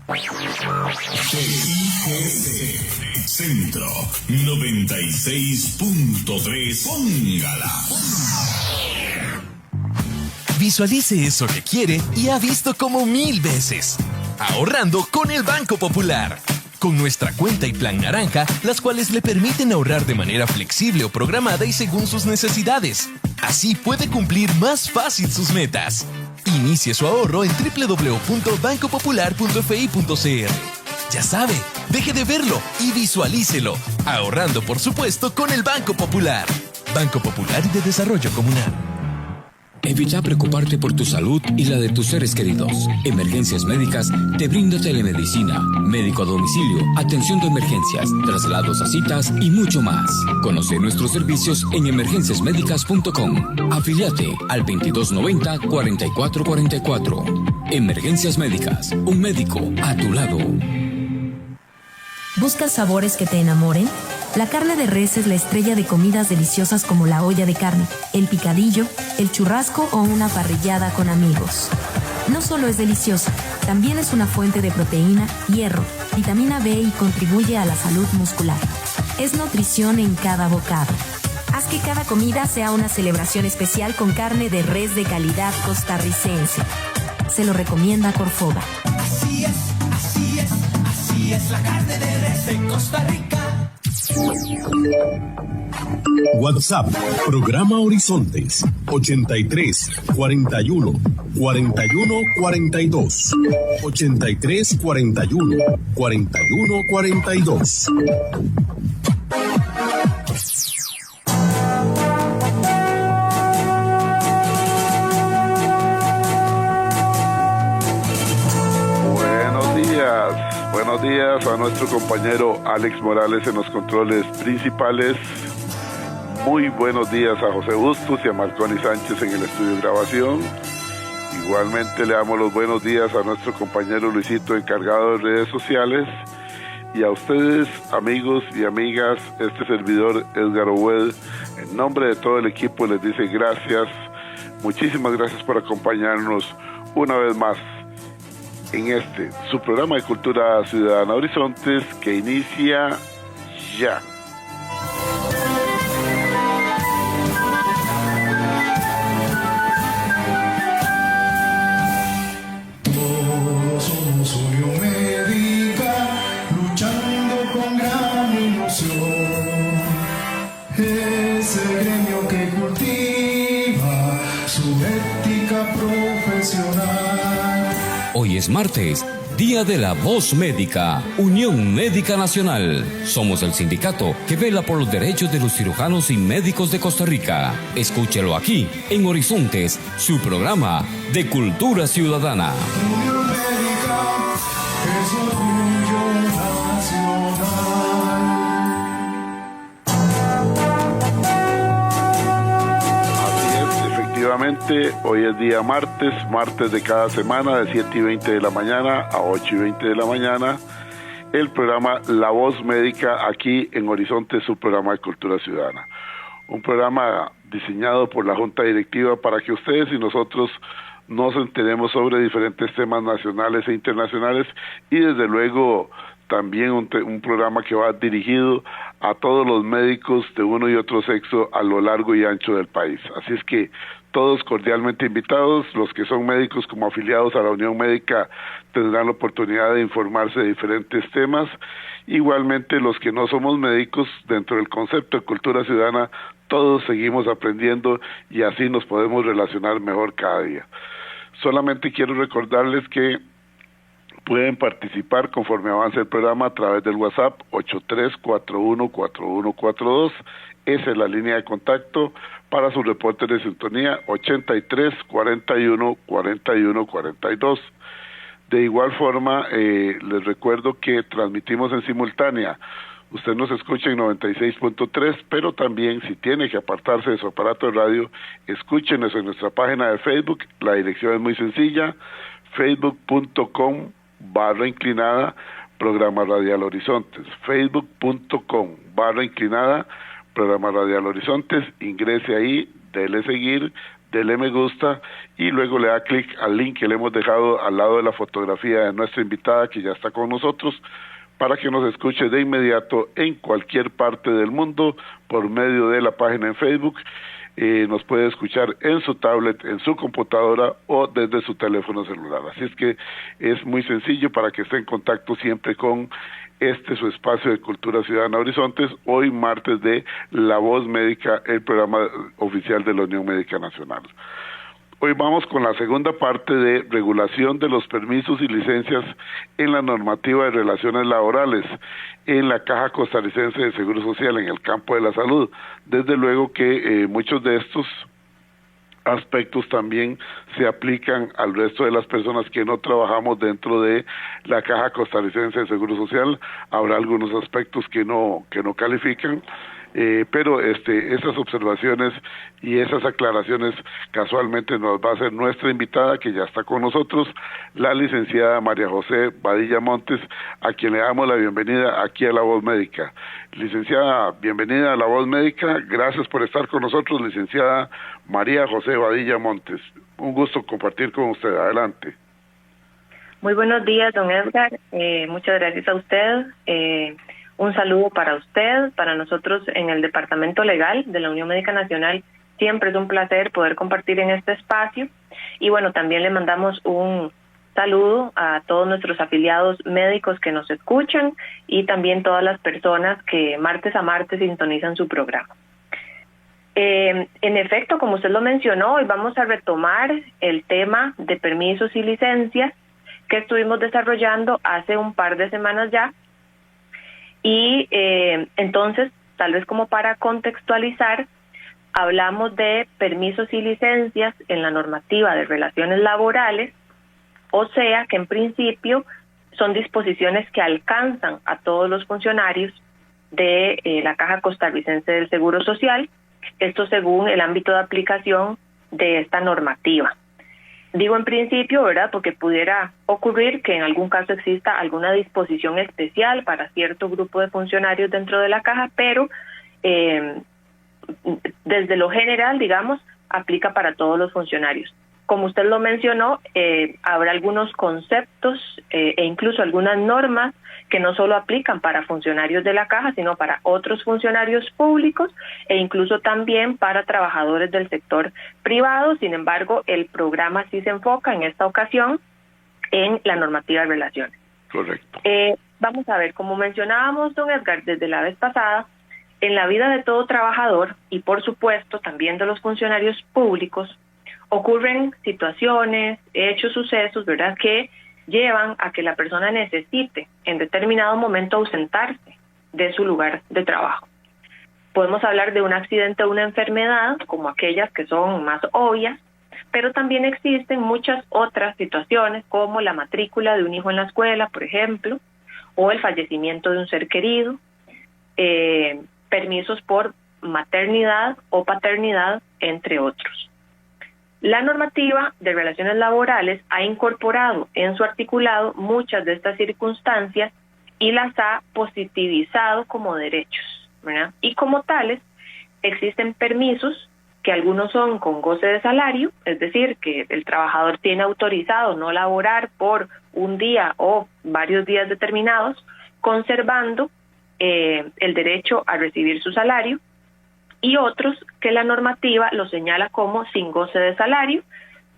CIGC Centro 96.3. Póngala. Visualice eso que quiere y ha visto como 1000 veces. Ahorrando con el Banco Popular. Con nuestra cuenta y plan naranja, las cuales le permiten ahorrar de manera flexible o programada y según sus necesidades. Así puede cumplir más fácil sus metas. Inicie su ahorro en www.bancopopular.fi.cr. Ya sabe, deje de verlo y visualícelo. Ahorrando, por supuesto, con el Banco Popular. Banco Popular y de Desarrollo Comunal. Evita preocuparte por tu salud y la de tus seres queridos. Emergencias Médicas te brinda telemedicina, médico a domicilio, atención de emergencias, traslados a citas y mucho más. Conoce nuestros servicios en emergenciasmedicas.com. Afíliate al 2290-4444. Emergencias Médicas, un médico a tu lado. ¿Buscas sabores que te enamoren? La carne de res es la estrella de comidas deliciosas como la olla de carne, el picadillo, el churrasco o una parrillada con amigos. No solo es deliciosa, también es una fuente de proteína, hierro, vitamina B y contribuye a la salud muscular. Es nutrición en cada bocado. Haz que cada comida sea una celebración especial con carne de res de calidad costarricense. Se lo recomienda Corfova. Así es, así es, así es la carne de res de Costa Rica. WhatsApp, programa Horizontes, 83 41 41 42. 83 41 41 42. Buenos días a nuestro compañero Alex Morales en los controles principales. Muy buenos días a José Bustos y a Marconi Sánchez en el estudio de grabación. Igualmente le damos los buenos días a nuestro compañero Luisito, encargado de redes sociales. Y a ustedes, amigos y amigas, este servidor Edgar Obued, en nombre de todo el equipo les dice gracias. Muchísimas gracias por acompañarnos una vez más en su programa de Cultura Ciudadana Horizontes, que inicia ya. Todos somos Unión Médica, luchando con gran ilusión. Ese gremio que cultiva su ética profesional. Hoy es martes, Día de la Voz Médica, Unión Médica Nacional. Somos el sindicato que vela por los derechos de los cirujanos y médicos de Costa Rica. Escúchelo aquí, en Horizontes, su programa de Cultura Ciudadana. Unión Médica es orgullo nacional. Efectivamente, hoy es día martes de cada semana, de 7:20 de la mañana a 8:20 de la mañana, el programa La Voz Médica, aquí en Horizonte, su programa de Cultura Ciudadana. Un programa diseñado por la Junta Directiva para que ustedes y nosotros nos enteremos sobre diferentes temas nacionales e internacionales, y desde luego también un programa que va dirigido a todos los médicos de uno y otro sexo a lo largo y ancho del país. Así es que todos cordialmente invitados. Los que son médicos como afiliados a la Unión Médica tendrán la oportunidad de informarse de diferentes temas. Igualmente los que no somos médicos, dentro del concepto de cultura ciudadana, todos seguimos aprendiendo y así nos podemos relacionar mejor cada día. Solamente quiero recordarles que pueden participar conforme avance el programa a través del WhatsApp 83414142. Esa es la línea de contacto para sus reportes de sintonía, 83 41 41 42. De igual forma, les recuerdo que transmitimos en simultánea. Usted nos escucha en 96.3, pero también si tiene que apartarse de su aparato de radio, escúchenos en nuestra página de Facebook. La dirección es muy sencilla, facebook.com/inclinada Programa Radial Horizontes, facebook.com/inclinada Programa Radial Horizontes. Ingrese ahí, dele seguir, dele me gusta y luego le da clic al link que le hemos dejado al lado de la fotografía de nuestra invitada que ya está con nosotros, para que nos escuche de inmediato en cualquier parte del mundo por medio de la página en Facebook. Nos puede escuchar en su tablet, en su computadora o desde su teléfono celular. Así es que es muy sencillo para que esté en contacto siempre con su espacio de Cultura Ciudadana Horizontes, hoy martes de La Voz Médica, el programa oficial de la Unión Médica Nacional. Hoy vamos con la segunda parte de regulación de los permisos y licencias en la normativa de relaciones laborales en la Caja Costarricense de Seguro Social en el campo de la salud. Desde luego que muchos de estos aspectos también se aplican al resto de las personas que no trabajamos dentro de la Caja Costarricense de Seguro Social. Habrá algunos aspectos que no califican, pero esas observaciones y esas aclaraciones casualmente nos va a hacer nuestra invitada, que ya está con nosotros, la licenciada María José Badilla Montes, a quien le damos la bienvenida aquí a La Voz Médica. Licenciada, bienvenida a La Voz Médica, gracias por estar con nosotros, licenciada María José Badilla Montes. Un gusto compartir con usted, adelante. Muy buenos días, don Edgar, muchas gracias a usted. Un saludo para usted, para nosotros en el Departamento Legal de la Unión Médica Nacional. Siempre es un placer poder compartir en este espacio. Y bueno, también le mandamos un saludo a todos nuestros afiliados médicos que nos escuchan y también todas las personas que martes a martes sintonizan su programa. En efecto, como usted lo mencionó, hoy vamos a retomar el tema de permisos y licencias que estuvimos desarrollando hace un par de semanas ya. Y entonces, tal vez como para contextualizar, hablamos de permisos y licencias en la normativa de relaciones laborales, o sea que en principio son disposiciones que alcanzan a todos los funcionarios de la Caja Costarricense del Seguro Social, esto según el ámbito de aplicación de esta normativa. Digo en principio, ¿verdad?, porque pudiera ocurrir que en algún caso exista alguna disposición especial para cierto grupo de funcionarios dentro de la caja, pero desde lo general, digamos, aplica para todos los funcionarios. Como usted lo mencionó, habrá algunos conceptos e incluso algunas normas que no solo aplican para funcionarios de la caja, sino para otros funcionarios públicos e incluso también para trabajadores del sector privado. Sin embargo, el programa sí se enfoca en esta ocasión en la normativa de relaciones. Correcto. Vamos a ver, como mencionábamos, don Edgar, desde la vez pasada, en la vida de todo trabajador y por supuesto también de los funcionarios públicos, ocurren situaciones, hechos, sucesos, ¿verdad?, que llevan a que la persona necesite en determinado momento ausentarse de su lugar de trabajo. Podemos hablar de un accidente o una enfermedad, como aquellas que son más obvias, pero también existen muchas otras situaciones, como la matrícula de un hijo en la escuela, por ejemplo, o el fallecimiento de un ser querido, permisos por maternidad o paternidad, entre otros. La normativa de relaciones laborales ha incorporado en su articulado muchas de estas circunstancias y las ha positivizado como derechos, ¿verdad? Y como tales, existen permisos que algunos son con goce de salario, es decir, que el trabajador tiene autorizado no laborar por un día o varios días determinados, conservando el derecho a recibir su salario, y otros que la normativa lo señala como sin goce de salario,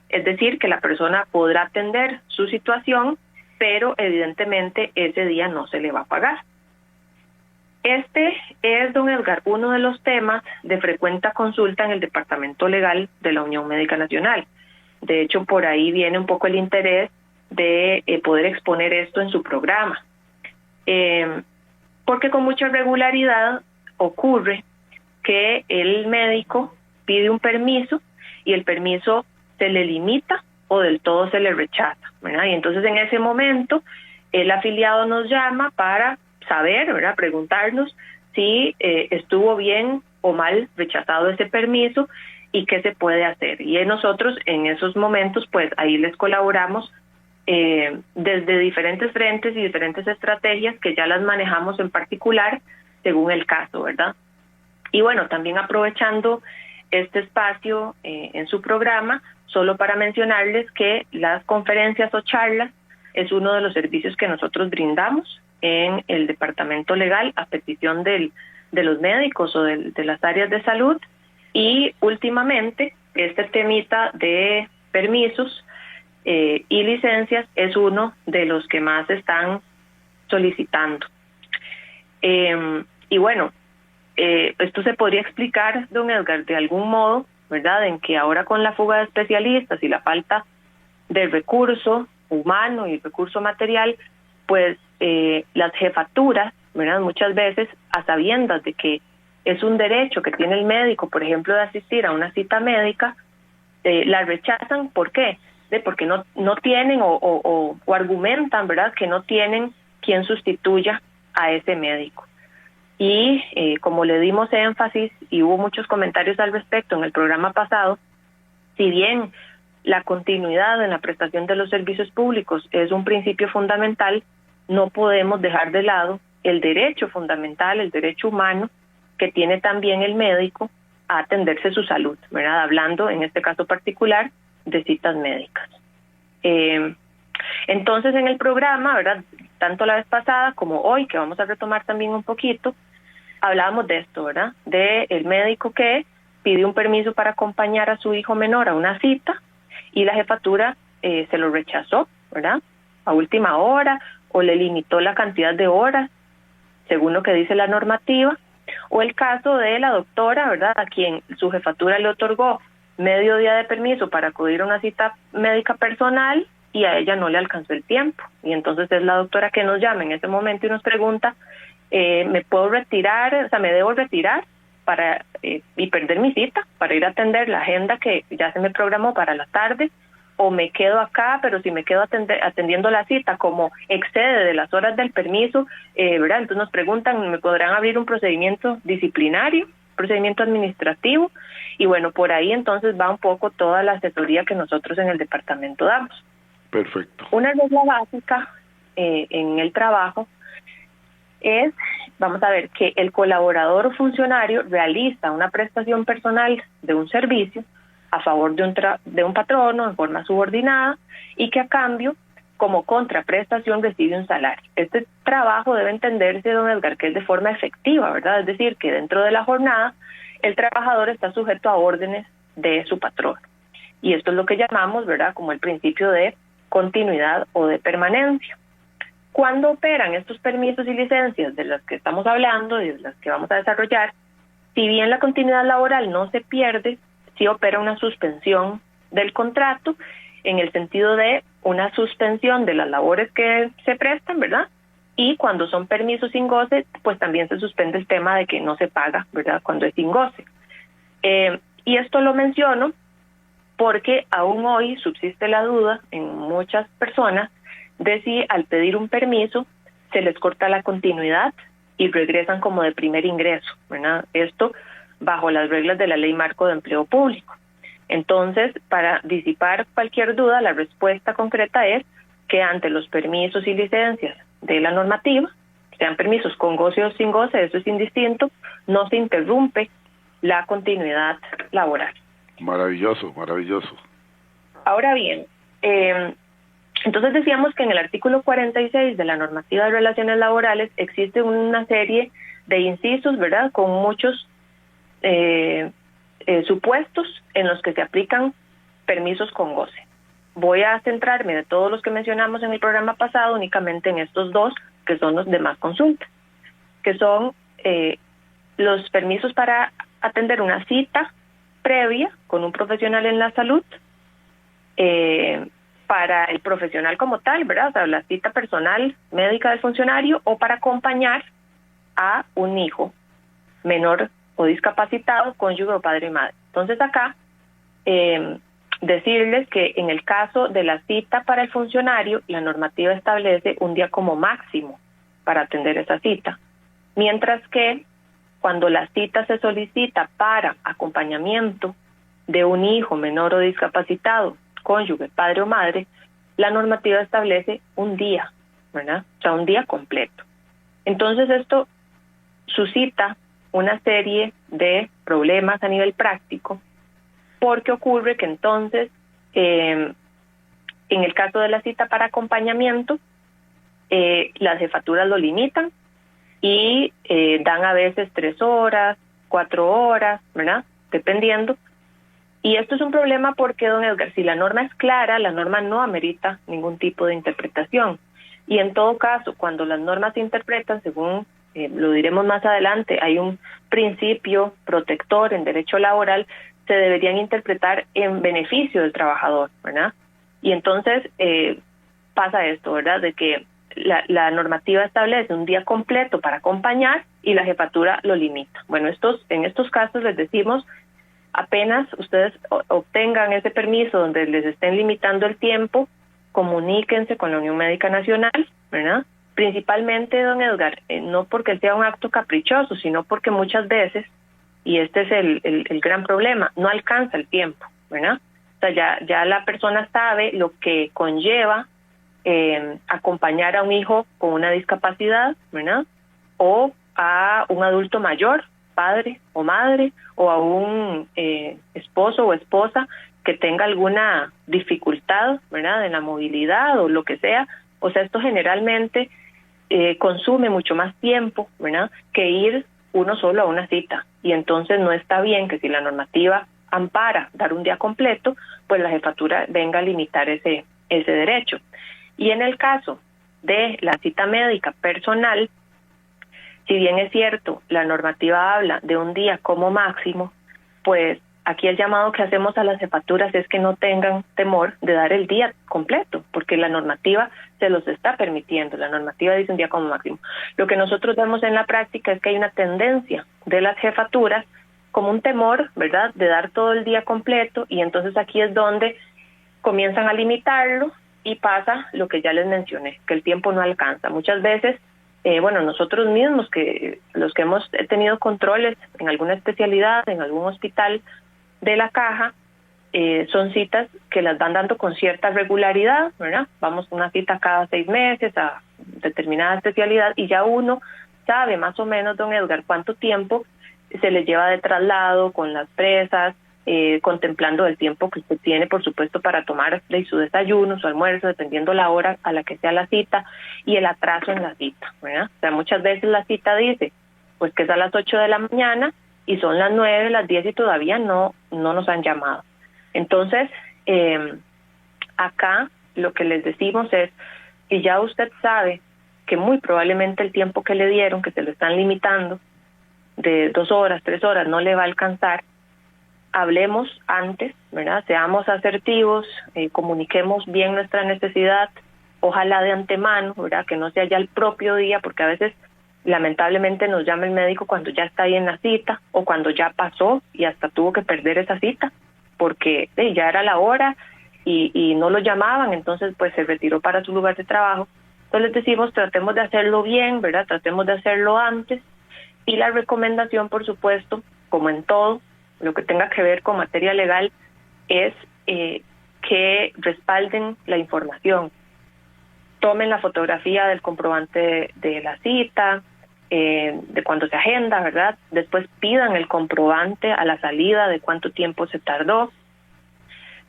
es decir, que la persona podrá atender su situación, pero evidentemente ese día no se le va a pagar. Este es, don Edgar, uno de los temas de frecuente consulta en el Departamento Legal de la Unión Médica Nacional. De hecho, por ahí viene un poco el interés de poder exponer esto en su programa. Porque con mucha regularidad ocurre que el médico pide un permiso y el permiso se le limita o del todo se le rechaza, ¿verdad? Y entonces en ese momento el afiliado nos llama para saber, ¿verdad?, preguntarnos si estuvo bien o mal rechazado ese permiso y qué se puede hacer. Y nosotros en esos momentos, pues ahí les colaboramos desde diferentes frentes y diferentes estrategias que ya las manejamos en particular según el caso, ¿verdad? Y bueno, también aprovechando este espacio en su programa, solo para mencionarles que las conferencias o charlas es uno de los servicios que nosotros brindamos en el Departamento Legal a petición de los médicos o de las áreas de salud. Y últimamente, este temita de permisos y licencias es uno de los que más están solicitando. Y bueno, esto se podría explicar, don Edgar, de algún modo, ¿verdad?, en que ahora con la fuga de especialistas y la falta de recurso humano y recurso material, pues las jefaturas, ¿verdad?, muchas veces a sabiendas de que es un derecho que tiene el médico, por ejemplo, de asistir a una cita médica, la rechazan. ¿Por qué? Porque no tienen o argumentan, ¿verdad?, que no tienen quien sustituya a ese médico. Y como le dimos énfasis y hubo muchos comentarios al respecto en el programa pasado, si bien la continuidad en la prestación de los servicios públicos es un principio fundamental, no podemos dejar de lado el derecho fundamental, el derecho humano que tiene también el médico a atenderse su salud, ¿verdad?, hablando en este caso particular de citas médicas. Entonces en el programa, ¿verdad?, tanto la vez pasada como hoy, que vamos a retomar también un poquito, hablábamos de esto, ¿verdad?, de el médico que pidió un permiso para acompañar a su hijo menor a una cita y la jefatura se lo rechazó, ¿verdad?, a última hora, o le limitó la cantidad de horas, según lo que dice la normativa, o el caso de la doctora, ¿verdad?, a quien su jefatura le otorgó medio día de permiso para acudir a una cita médica personal y a ella no le alcanzó el tiempo. Y entonces es la doctora que nos llama en ese momento y nos pregunta, ¿me puedo retirar, o sea, me debo retirar para y perder mi cita para ir a atender la agenda que ya se me programó para la tarde, o me quedo acá, pero si me quedo atendiendo la cita como excede de las horas del permiso, ¿verdad? Entonces nos preguntan, ¿me podrán abrir un procedimiento disciplinario, procedimiento administrativo? Y bueno, por ahí entonces va un poco toda la asesoría que nosotros en el departamento damos. Perfecto. Una regla básica en el trabajo es, vamos a ver, que el colaborador o funcionario realiza una prestación personal de un servicio a favor de un patrono en forma subordinada y que a cambio, como contraprestación, recibe un salario. Este trabajo debe entenderse, don Edgar, que es de forma efectiva, ¿verdad? Es decir, que dentro de la jornada el trabajador está sujeto a órdenes de su patrono. Y esto es lo que llamamos, ¿verdad?, como el principio de continuidad o de permanencia. Cuando operan estos permisos y licencias de los que estamos hablando y de las que vamos a desarrollar, si bien la continuidad laboral no se pierde, sí opera una suspensión del contrato en el sentido de una suspensión de las labores que se prestan, ¿verdad? Y cuando son permisos sin goce, pues también se suspende el tema de que no se paga, ¿verdad?, cuando es sin goce. Y esto lo menciono porque aún hoy subsiste la duda en muchas personas de si al pedir un permiso se les corta la continuidad y regresan como de primer ingreso, ¿verdad? Esto bajo las reglas de la Ley Marco de Empleo Público. Entonces, para disipar cualquier duda, la respuesta concreta es que ante los permisos y licencias de la normativa, sean permisos con goce o sin goce, eso es indistinto, no se interrumpe la continuidad laboral. Maravilloso, maravilloso. Ahora bien, entonces decíamos que en el artículo 46 de la normativa de relaciones laborales existe una serie de incisos, ¿verdad?, con muchos supuestos en los que se aplican permisos con goce. Voy a centrarme de todos los que mencionamos en el programa pasado únicamente en estos dos, que son los de más consulta, que son los permisos para atender una cita previa con un profesional en la salud, para el profesional como tal, ¿verdad?, o sea, la cita personal médica del funcionario, o para acompañar a un hijo menor o discapacitado, cónyuge o padre y madre. Entonces acá, decirles que en el caso de la cita para el funcionario, la normativa establece un día como máximo para atender esa cita, mientras que cuando la cita se solicita para acompañamiento de un hijo menor o discapacitado, cónyuge, padre o madre, la normativa establece un día, ¿verdad? O sea, un día completo. Entonces esto suscita una serie de problemas a nivel práctico, porque ocurre que entonces, en el caso de la cita para acompañamiento, las jefaturas lo limitan y dan a veces 3 horas, 4 horas, ¿verdad? Dependiendo. Y esto es un problema porque, don Edgar, si la norma es clara, la norma no amerita ningún tipo de interpretación. Y en todo caso, cuando las normas se interpretan, según lo diremos más adelante, hay un principio protector en derecho laboral, se deberían interpretar en beneficio del trabajador, ¿verdad? Y entonces pasa esto, ¿verdad? De que la normativa establece un día completo para acompañar y la jefatura lo limita. Bueno, en estos casos les decimos, apenas ustedes obtengan ese permiso donde les estén limitando el tiempo, comuníquense con la Unión Médica Nacional, ¿verdad? Principalmente, don Edgar, no porque sea un acto caprichoso, sino porque muchas veces, y este es el gran problema, no alcanza el tiempo, ¿verdad? O sea, ya la persona sabe lo que conlleva acompañar a un hijo con una discapacidad, ¿verdad? O a un adulto mayor, padre o madre, o a un esposo o esposa que tenga alguna dificultad, ¿verdad? En la movilidad o lo que sea. O sea, esto generalmente consume mucho más tiempo, ¿verdad? Que ir uno solo a una cita. Y entonces no está bien que si la normativa ampara dar un día completo, pues la jefatura venga a limitar ese derecho. Y en el caso de la cita médica personal, si bien es cierto, la normativa habla de un día como máximo, pues aquí el llamado que hacemos a las jefaturas es que no tengan temor de dar el día completo, porque la normativa se los está permitiendo, la normativa dice un día como máximo. Lo que nosotros vemos en la práctica es que hay una tendencia de las jefaturas como un temor, ¿verdad?, de dar todo el día completo, y entonces aquí es donde comienzan a limitarlo y pasa lo que ya les mencioné, que el tiempo no alcanza. Muchas veces, nosotros mismos, que los que hemos tenido controles en alguna especialidad, en algún hospital de la caja, son citas que las van dando con cierta regularidad, ¿verdad? Vamos a una cita cada 6 meses a determinada especialidad y ya uno sabe más o menos, don Edgar, cuánto tiempo se le lleva de traslado con las presas, contemplando el tiempo que usted tiene, por supuesto, para tomar su desayuno, su almuerzo, dependiendo la hora a la que sea la cita, y el atraso en la cita, ¿verdad? O sea, muchas veces la cita dice, pues que es a las 8 de la mañana, y son las 9, las 10 y todavía no nos han llamado. Entonces, acá lo que les decimos es, si ya usted sabe que muy probablemente el tiempo que le dieron, que se lo están limitando, de 2 horas, 3 horas, no le va a alcanzar, hablemos antes, ¿verdad? Seamos asertivos, comuniquemos bien nuestra necesidad, ojalá de antemano, ¿verdad? Que no sea ya el propio día, porque a veces lamentablemente nos llama el médico cuando ya está ahí en la cita o cuando ya pasó y hasta tuvo que perder esa cita porque ya era la hora y no lo llamaban, entonces pues se retiró para su lugar de trabajo. Entonces les decimos, tratemos de hacerlo bien, ¿verdad? Tratemos de hacerlo antes, y la recomendación, por supuesto, como en todo lo que tenga que ver con materia legal, es que respalden la información. Tomen la fotografía del comprobante de la cita, de cuando se agenda, ¿verdad? Después pidan el comprobante a la salida de cuánto tiempo se tardó.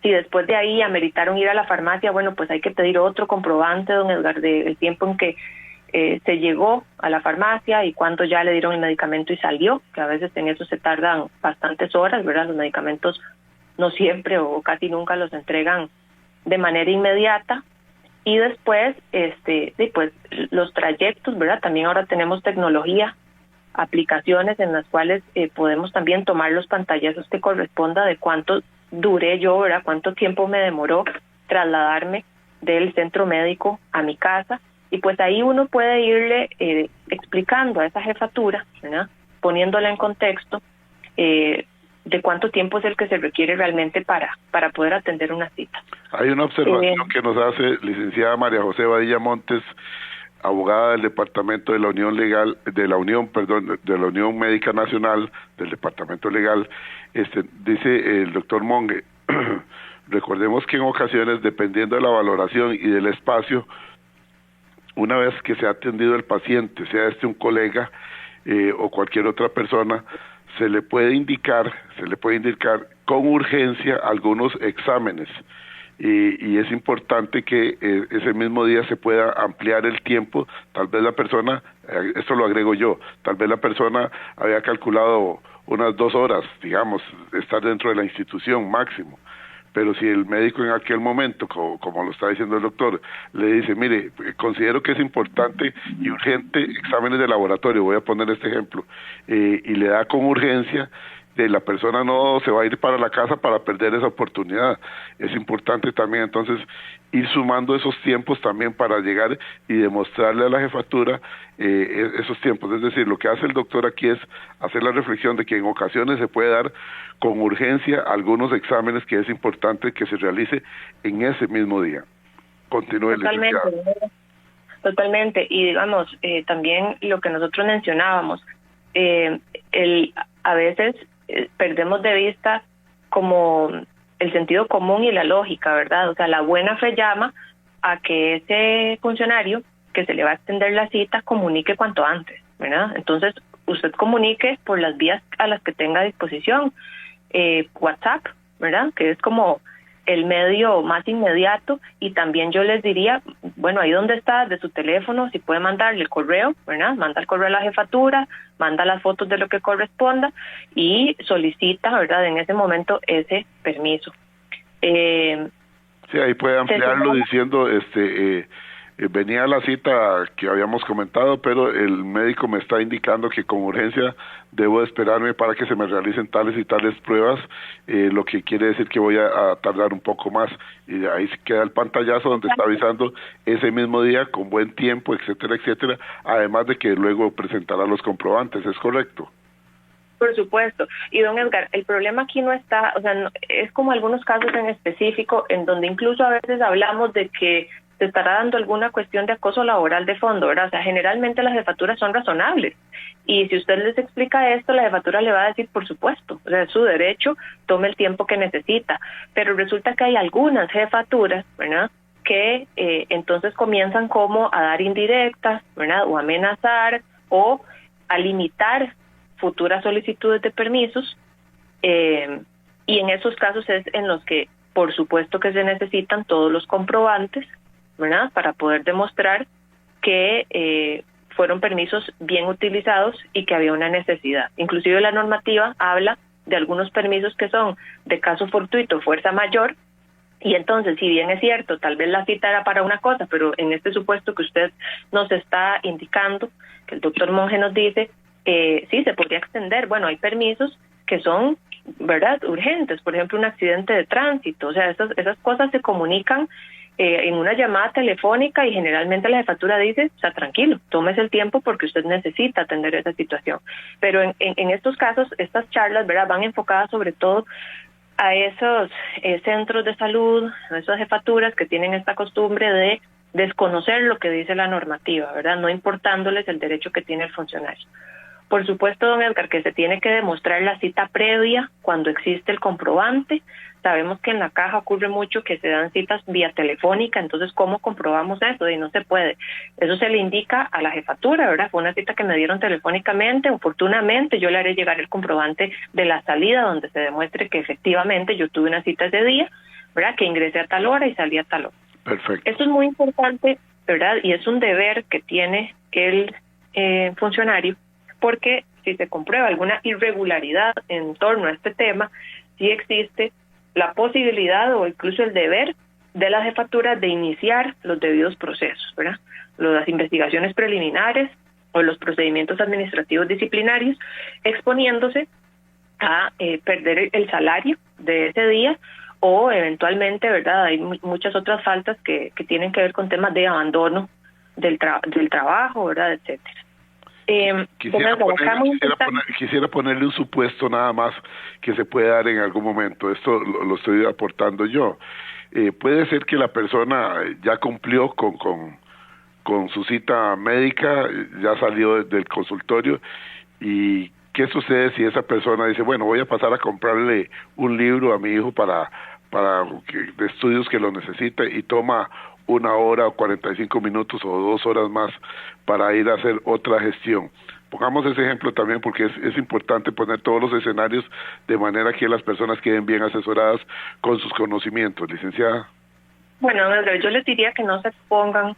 Si después de ahí ameritaron ir a la farmacia, bueno, pues hay que pedir otro comprobante, don Edgar, del tiempo en que se llegó a la farmacia y cuándo ya le dieron el medicamento y salió, que a veces en eso se tardan bastantes horas, ¿verdad? Los medicamentos no siempre o casi nunca los entregan de manera inmediata. Y después, pues los trayectos, ¿verdad? También ahora tenemos tecnología, aplicaciones en las cuales podemos también tomar los pantallazos que corresponda de cuánto duré yo, ¿verdad? Cuánto tiempo me demoró trasladarme del centro médico a mi casa. Y pues ahí uno puede irle explicando a esa jefatura, ¿verdad? Poniéndola en contexto de cuánto tiempo es el que se requiere realmente para poder atender una cita. Hay una observación que nos hace licenciada María José Badilla Montes, abogada del Departamento de la Unión Legal, de la Unión Médica Nacional, del Departamento Legal. Dice el doctor Monge, recordemos que en ocasiones, dependiendo de la valoración y del espacio, una vez que se ha atendido el paciente, sea un colega o cualquier otra persona, se le puede indicar con urgencia algunos exámenes. Y es importante que ese mismo día se pueda ampliar el tiempo. Tal vez la persona, esto lo agrego yo, tal vez la persona había calculado unas 2 horas, digamos, estar dentro de la institución máximo. Pero si el médico en aquel momento, como lo está diciendo el doctor, le dice, mire, considero que es importante y urgente exámenes de laboratorio, voy a poner este ejemplo, y le da con urgencia, la persona no se va a ir para la casa para perder esa oportunidad. Es importante también entonces ir sumando esos tiempos también para llegar y demostrarle a la jefatura esos tiempos. Es decir, lo que hace el doctor aquí es hacer la reflexión de que en ocasiones se puede dar con urgencia algunos exámenes que es importante que se realice en ese mismo día. Continúe, licenciado. Totalmente, y digamos, también lo que nosotros mencionábamos, a veces perdemos de vista como el sentido común y la lógica, ¿verdad? O sea, la buena fe llama a que ese funcionario que se le va a extender la cita comunique cuanto antes, ¿verdad? Entonces, usted comunique por las vías a las que tenga a disposición, WhatsApp, ¿verdad? Que es como el medio más inmediato, y también yo les diría, bueno, ahí donde está, de su teléfono, si puede mandarle el correo, ¿verdad? Manda el correo a la jefatura, manda las fotos de lo que corresponda y solicita, ¿verdad?, en ese momento ese permiso. Sí, ahí puede ampliarlo diciendo, venía la cita que habíamos comentado, pero el médico me está indicando que con urgencia debo esperarme para que se me realicen tales y tales pruebas, lo que quiere decir que voy a tardar un poco más, y ahí queda el pantallazo donde está avisando ese mismo día con buen tiempo, etcétera, etcétera, además de que luego presentará los comprobantes. ¿Es correcto? Por supuesto. Y don Edgar, el problema aquí no está, o sea, no, es como algunos casos en específico en donde incluso a veces hablamos de que se estará dando alguna cuestión de acoso laboral de fondo, ¿verdad? O sea, generalmente las jefaturas son razonables. Y si usted les explica esto, la jefatura le va a decir, por supuesto, o sea, es su derecho, tome el tiempo que necesita. Pero resulta que hay algunas jefaturas, ¿verdad?, que entonces comienzan como a dar indirectas, ¿verdad?, o a amenazar, o a limitar futuras solicitudes de permisos, y en esos casos es en los que, por supuesto, que se necesitan todos los comprobantes, ¿verdad?, para poder demostrar que fueron permisos bien utilizados y que había una necesidad. Inclusive la normativa habla de algunos permisos que son de caso fortuito, fuerza mayor, y entonces, si bien es cierto, tal vez la cita era para una cosa, pero en este supuesto que usted nos está indicando, que el doctor Monge nos dice, sí, se podría extender. Bueno, hay permisos que son, ¿verdad?, urgentes, por ejemplo, un accidente de tránsito. O sea, esas cosas se comunican en una llamada telefónica y generalmente la jefatura dice, o sea, tranquilo, tómese el tiempo porque usted necesita atender esa situación. Pero en estos casos, estas charlas, ¿verdad?, van enfocadas sobre todo a esos centros de salud, a esas jefaturas que tienen esta costumbre de desconocer lo que dice la normativa, ¿verdad?, no importándoles el derecho que tiene el funcionario. Por supuesto, don Edgar, que se tiene que demostrar la cita previa cuando existe el comprobante. Sabemos que en la caja ocurre mucho que se dan citas vía telefónica, entonces, ¿cómo comprobamos eso? Y no se puede. Eso se le indica a la jefatura, ¿verdad? Fue una cita que me dieron telefónicamente, oportunamente, yo le haré llegar el comprobante de la salida donde se demuestre que efectivamente yo tuve una cita ese día, ¿verdad?, que ingresé a tal hora y salí a tal hora. Perfecto. Esto es muy importante, ¿verdad? Y es un deber que tiene el funcionario, porque si se comprueba alguna irregularidad en torno a este tema, sí existe la posibilidad o incluso el deber de la jefatura de iniciar los debidos procesos, ¿verdad?, las investigaciones preliminares o los procedimientos administrativos disciplinarios, exponiéndose a perder el salario de ese día o eventualmente, ¿verdad?, hay muchas otras faltas que tienen que ver con temas de abandono del trabajo, ¿verdad?, etcétera. Quisiera ponerle un supuesto nada más que se puede dar en algún momento. Esto lo estoy aportando yo. Puede ser que la persona ya cumplió con su cita médica, ya salió del consultorio, y ¿qué sucede si esa persona dice, bueno, voy a pasar a comprarle un libro a mi hijo para de estudios que lo necesita, y toma 1 hora o 45 minutos o 2 horas más para ir a hacer otra gestión? Pongamos ese ejemplo también porque es importante poner todos los escenarios de manera que las personas queden bien asesoradas con sus conocimientos, licenciada. Bueno, yo les diría que no se expongan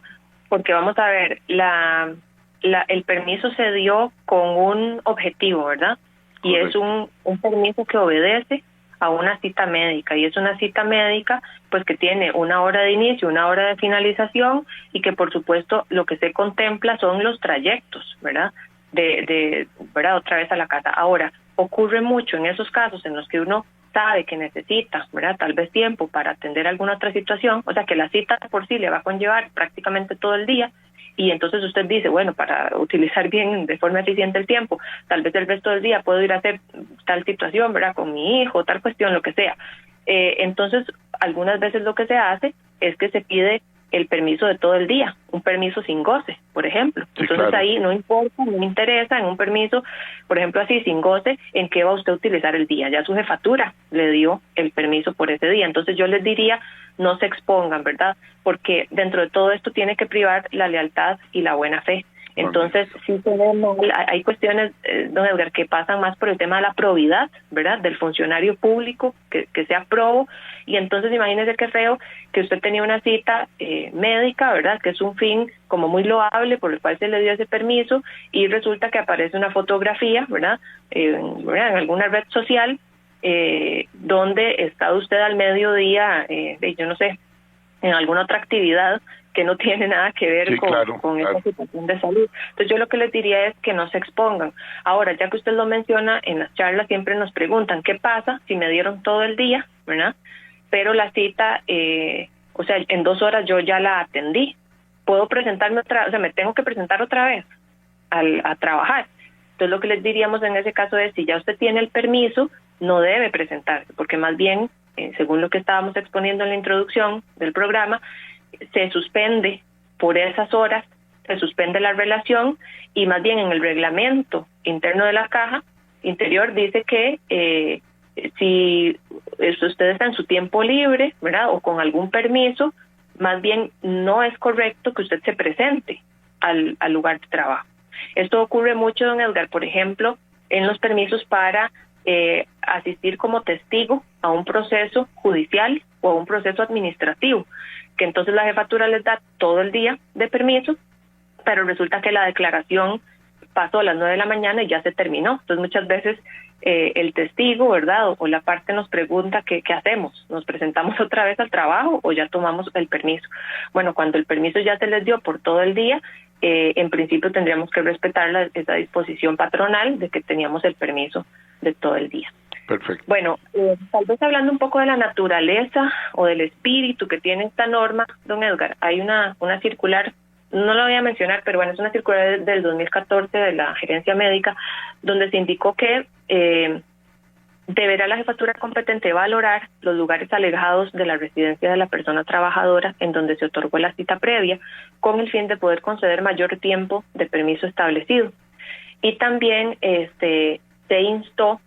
porque vamos a ver, el permiso se dio con un objetivo, ¿verdad? Y correcto. Es un permiso que obedece a una cita médica, y es una cita médica pues que tiene una hora de inicio, una hora de finalización, y que por supuesto lo que se contempla son los trayectos, ¿verdad? ¿Verdad? Otra vez a la casa. Ahora, ocurre mucho en esos casos en los que uno sabe que necesita, ¿verdad? Tal vez tiempo para atender alguna otra situación, o sea que la cita por sí le va a conllevar prácticamente todo el día, y entonces usted dice, bueno, para utilizar bien de forma eficiente el tiempo, tal vez el resto del día puedo ir a hacer tal situación, ¿verdad? Con mi hijo, tal cuestión, lo que sea. Entonces, algunas veces lo que se hace es que se pide el permiso de todo el día, un permiso sin goce, por ejemplo. Sí, entonces claro. Ahí no importa, no me interesa en un permiso, por ejemplo así, sin goce, en qué va usted a utilizar el día. Ya su jefatura le dio el permiso por ese día. Entonces yo les diría, no se expongan, ¿verdad? Porque dentro de todo esto tiene que privar la lealtad y la buena fe. Entonces, sí tenemos, hay cuestiones, don Edgar, que pasan más por el tema de la probidad, ¿verdad? Del funcionario público que sea probo, y entonces imagínese qué feo que usted tenía una cita médica, ¿verdad? Que es un fin como muy loable por el cual se le dio ese permiso, y resulta que aparece una fotografía, ¿verdad? En alguna red social, donde está usted al mediodía, yo no sé, en alguna otra actividad que no tiene nada que ver con esta situación de salud. Entonces yo lo que les diría es que no se expongan. Ahora, ya que usted lo menciona, en las charlas siempre nos preguntan, ¿qué pasa si me dieron todo el día, ¿verdad? Pero la cita, o sea, en 2 horas yo ya la atendí. ¿Puedo presentarme otra, o sea, me tengo que presentar otra vez a trabajar? Entonces lo que les diríamos en ese caso es, si ya usted tiene el permiso, no debe presentarse, porque más bien, según lo que estábamos exponiendo en la introducción del programa, se suspende por esas horas, se suspende la relación, y más bien en el reglamento interno de la caja interior dice que si usted está en su tiempo libre, ¿verdad? O con algún permiso, más bien no es correcto que usted se presente al lugar de trabajo. Esto ocurre mucho, don Edgar, por ejemplo, en los permisos para asistir como testigo a un proceso judicial o a un proceso administrativo, que entonces la jefatura les da todo el día de permiso, pero resulta que la declaración pasó a las 9 de la mañana y ya se terminó. Entonces muchas veces el testigo, ¿verdad? O la parte nos pregunta ¿qué hacemos? ¿Nos presentamos otra vez al trabajo o ya tomamos el permiso? Bueno, cuando el permiso ya se les dio por todo el día, en principio tendríamos que respetar esa disposición patronal de que teníamos el permiso de todo el día. Perfecto. Bueno, tal vez hablando un poco de la naturaleza o del espíritu que tiene esta norma, don Edgar, hay una circular, no la voy a mencionar, pero bueno, es una circular del 2014 de la Gerencia Médica, donde se indicó que deberá la jefatura competente valorar los lugares alejados de la residencia de la persona trabajadora en donde se otorgó la cita previa, con el fin de poder conceder mayor tiempo de permiso establecido. Y también se instó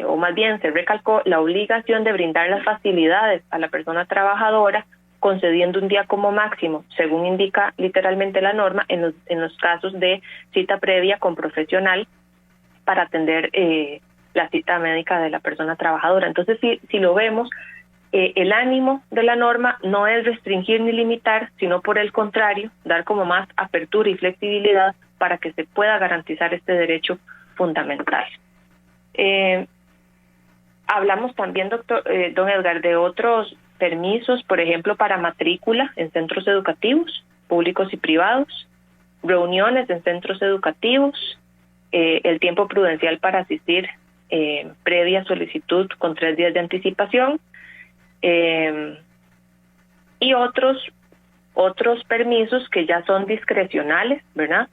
o más bien se recalcó la obligación de brindar las facilidades a la persona trabajadora, concediendo un día como máximo, según indica literalmente la norma, en los casos de cita previa con profesional para atender la cita médica de la persona trabajadora. Entonces, si lo vemos, el ánimo de la norma no es restringir ni limitar, sino por el contrario, dar como más apertura y flexibilidad para que se pueda garantizar este derecho fundamental. Hablamos también, don Edgar, de otros permisos, por ejemplo, para matrícula en centros educativos, públicos y privados, reuniones en centros educativos, el tiempo prudencial para asistir previa solicitud con 3 días de anticipación, y otros permisos que ya son discrecionales, ¿verdad?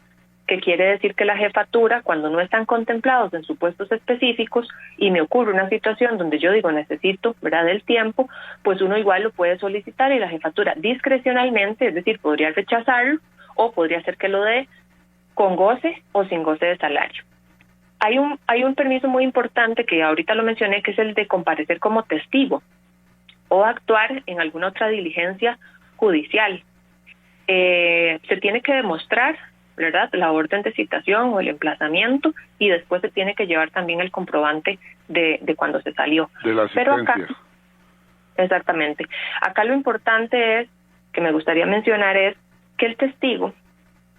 Que quiere decir que la jefatura, cuando no están contemplados en supuestos específicos y me ocurre una situación donde yo digo necesito, ¿verdad?, del tiempo, pues uno igual lo puede solicitar y la jefatura discrecionalmente, es decir, podría rechazarlo o podría hacer que lo dé con goce o sin goce de salario. Hay un permiso muy importante que ahorita lo mencioné, que es el de comparecer como testigo o actuar en alguna otra diligencia judicial. Se tiene que demostrar ¿verdad?, la orden de citación o el emplazamiento, y después se tiene que llevar también el comprobante de cuando se salió. De la asistencia. Pero acá, exactamente. Acá lo importante es, que me gustaría mencionar, es que el testigo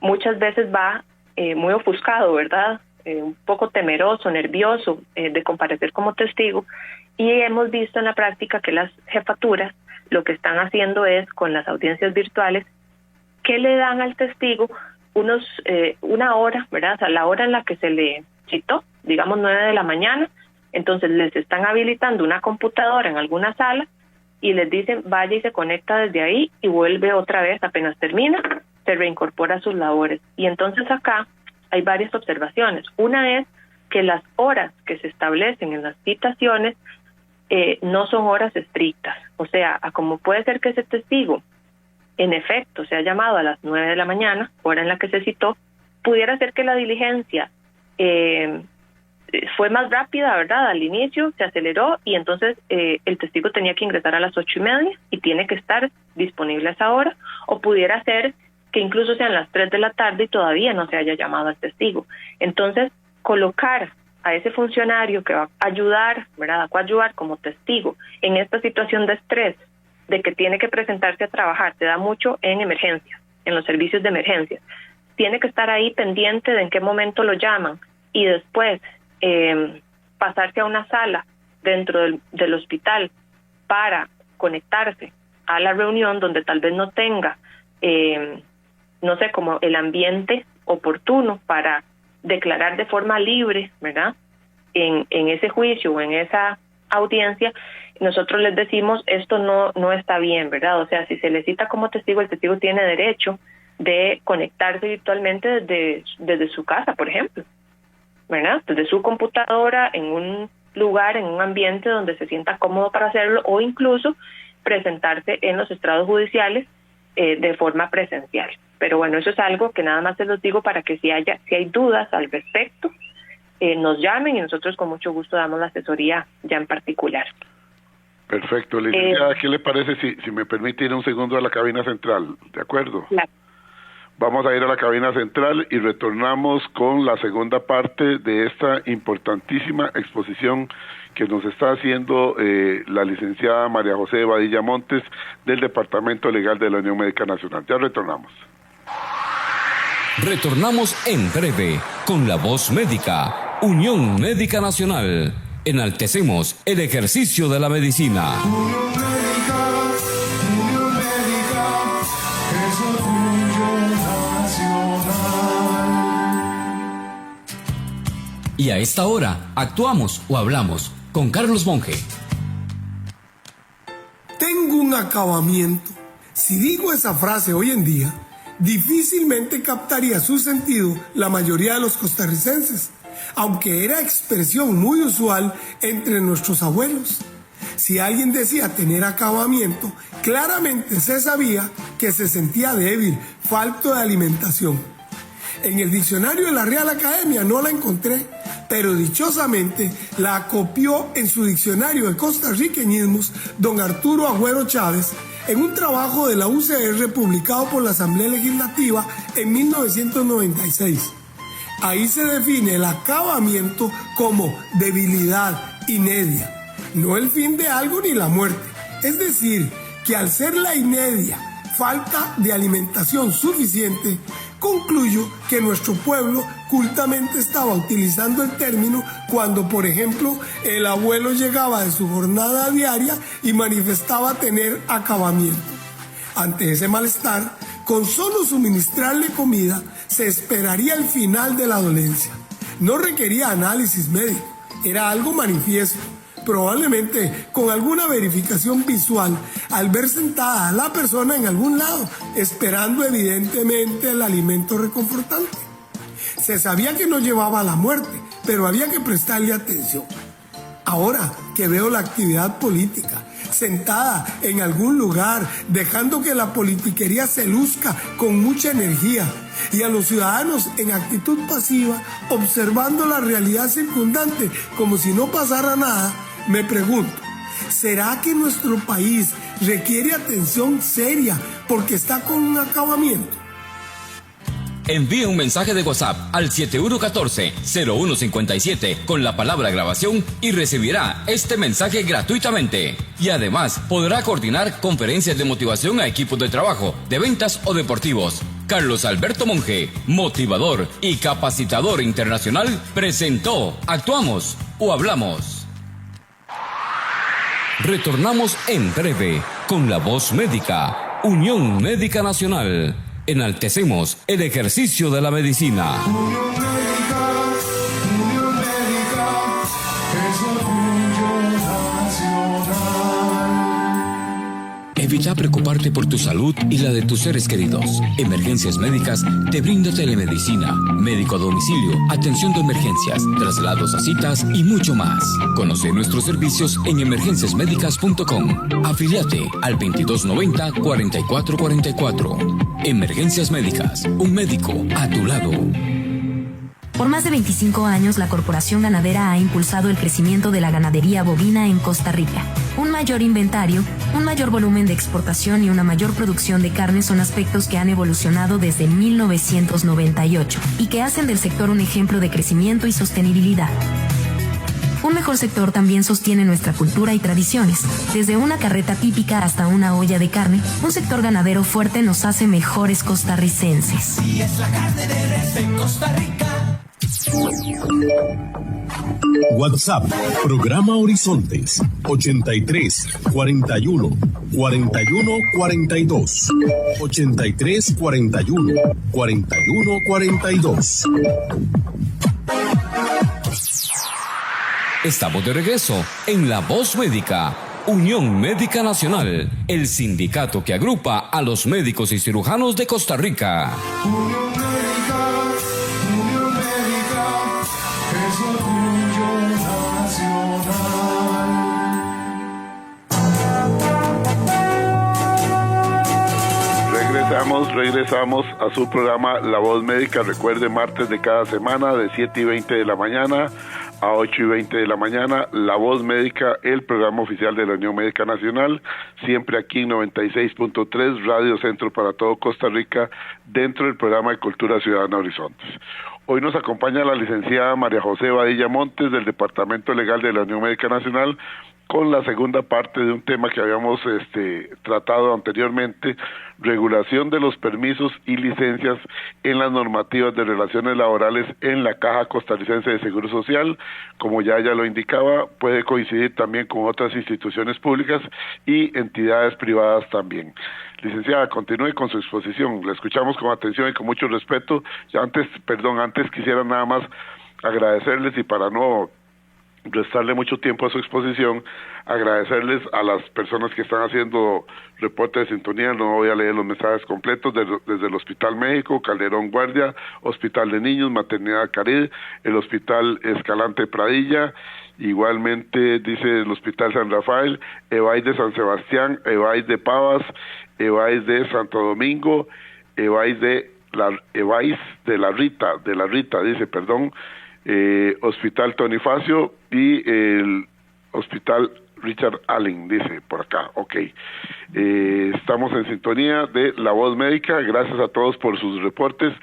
muchas veces va muy ofuscado, ¿verdad?, un poco temeroso, nervioso de comparecer como testigo, y hemos visto en la práctica que las jefaturas lo que están haciendo es, con las audiencias virtuales, que le dan al testigo una hora, ¿verdad?, o sea, la hora en la que se le citó, digamos 9 de la mañana, entonces les están habilitando una computadora en alguna sala y les dicen vaya y se conecta desde ahí y vuelve otra vez, apenas termina, se reincorpora a sus labores. Y entonces acá hay varias observaciones. Una es que las horas que se establecen en las citaciones no son horas estrictas. O sea, como puede ser que ese testigo, en efecto, se ha llamado a las 9 de la mañana, hora en la que se citó, pudiera ser que la diligencia fue más rápida, ¿verdad? Al inicio se aceleró y entonces el testigo tenía que ingresar a las 8:30 y tiene que estar disponible a esa hora, o pudiera ser que incluso sean las 3 de la tarde y todavía no se haya llamado al testigo. Entonces, colocar a ese funcionario que va a ayudar, ¿verdad?, a coadyuvar como testigo en esta situación de estrés, de que tiene que presentarse a trabajar, se da mucho en emergencias, en los servicios de emergencias. Tiene que estar ahí pendiente de en qué momento lo llaman y después pasarse a una sala dentro del hospital para conectarse a la reunión donde tal vez no tenga no sé, como el ambiente oportuno para declarar de forma libre, ¿verdad?, en ese juicio o en esa audiencia. Nosotros les decimos esto no está bien, ¿verdad? O sea, si se le cita como testigo, el testigo tiene derecho de conectarse virtualmente desde su casa, por ejemplo, ¿verdad?, desde su computadora, en un lugar, en un ambiente donde se sienta cómodo para hacerlo, o incluso presentarse en los estrados judiciales de forma presencial. Pero bueno, eso es algo que nada más se los digo para que si hay dudas al respecto, nos llamen y nosotros con mucho gusto damos la asesoría ya en particular. Perfecto, licenciada, ¿qué le parece si me permite ir un segundo a la cabina central? ¿De acuerdo? Claro. Vamos a ir a la cabina central y retornamos con la segunda parte de esta importantísima exposición que nos está haciendo la licenciada María José Badilla Montes del Departamento Legal de la Unión Médica Nacional. Ya retornamos. Retornamos en breve con La Voz Médica, Unión Médica Nacional. Enaltecemos el ejercicio de la medicina. Unión Médica, es orgullo nacional. Y a esta hora, actuamos o hablamos con Carlos Monge. Tengo un acabamiento. Si digo esa frase hoy en día, difícilmente captaría su sentido la mayoría de los costarricenses, aunque era expresión muy usual entre nuestros abuelos. Si alguien decía tener acabamiento, claramente se sabía que se sentía débil, falto de alimentación. En el diccionario de la Real Academia no la encontré, pero dichosamente la copió en su diccionario de costarriqueñismos don Arturo Agüero Chávez, en un trabajo de la UCR publicado por la Asamblea Legislativa en 1996. Ahí se define el acabamiento como debilidad, inedia, no el fin de algo ni la muerte. Es decir, que al ser la inedia falta de alimentación suficiente, concluyo que nuestro pueblo cultamente estaba utilizando el término cuando, por ejemplo, el abuelo llegaba de su jornada diaria y manifestaba tener acabamiento. Ante ese malestar, con solo suministrarle comida, se esperaría el final de la dolencia. No requería análisis médico, era algo manifiesto, probablemente con alguna verificación visual, al ver sentada a la persona en algún lado, esperando evidentemente el alimento reconfortante. Se sabía que no llevaba a la muerte, pero había que prestarle atención. Ahora que veo la actividad política, sentada en algún lugar, dejando que la politiquería se luzca con mucha energía, y a los ciudadanos en actitud pasiva, observando la realidad circundante como si no pasara nada, me pregunto, ¿será que nuestro país requiere atención seria porque está con un acabamiento? Envíe un mensaje de WhatsApp al 7114-0157 con la palabra grabación y recibirá este mensaje gratuitamente. Y además podrá coordinar conferencias de motivación a equipos de trabajo, de ventas o deportivos. Carlos Alberto Monge, motivador y capacitador internacional, presentó Actuamos o Hablamos. Retornamos en breve con la voz médica, Unión Médica Nacional. Enaltecemos el ejercicio de la medicina. Unión Médica es orgullo nacional. Evita preocuparte por tu salud y la de tus seres queridos. Emergencias Médicas te brinda telemedicina, médico a domicilio, atención de emergencias, traslados a citas y mucho más. Conoce nuestros servicios en emergenciasmedicas.com. Afíliate al 2290-4444. Emergencias Médicas, un médico a tu lado. Por más de 25 años, la Corporación Ganadera ha impulsado el crecimiento de la ganadería bovina en Costa Rica. Un mayor inventario, un mayor volumen de exportación y una mayor producción de carne son aspectos que han evolucionado desde 1998 y que hacen del sector un ejemplo de crecimiento y sostenibilidad. Un mejor sector también sostiene nuestra cultura y tradiciones. Desde una carreta típica hasta una olla de carne, un sector ganadero fuerte nos hace mejores costarricenses. Y es la carne de res en Costa Rica. WhatsApp, programa Horizontes, 83 41 41 42. 83 41 41 42. Estamos de regreso en La Voz Médica, Unión Médica Nacional, el sindicato que agrupa a los médicos y cirujanos de Costa Rica. Unión Médica es orgullo nacional. Regresamos a su programa La Voz Médica. Recuerde, martes de cada semana de 7:20 de la mañana a 8:20 de la mañana, La Voz Médica, el programa oficial de la Unión Médica Nacional, siempre aquí en 96.3, Radio Centro para todo Costa Rica, dentro del programa de Cultura Ciudadana Horizontes. Hoy nos acompaña la licenciada María José Badilla Montes, del Departamento Legal de la Unión Médica Nacional, con la segunda parte de un tema que habíamos tratado anteriormente, regulación de los permisos y licencias en las normativas de relaciones laborales en la Caja Costarricense de Seguro Social. Como ya ella lo indicaba, puede coincidir también con otras instituciones públicas y entidades privadas también. Licenciada, continúe con su exposición. La escuchamos con atención y con mucho respeto. Antes quisiera nada más agradecerles, y para no restarle mucho tiempo a su exposición, agradecerles a las personas que están haciendo reporte de sintonía. No voy a leer los mensajes completos, desde el Hospital México, Calderón Guardia, Hospital de Niños, Maternidad Caribe, el Hospital Escalante Pradilla, igualmente dice el Hospital San Rafael, EVAIS de San Sebastián, EVAIS de Pavas, EVAIS de Santo Domingo, EVAIS de la Rita, Hospital Tonifacio y el Hospital Richard Allen, dice por acá. Ok, estamos en sintonía de La Voz Médica. Gracias a todos por sus reportes.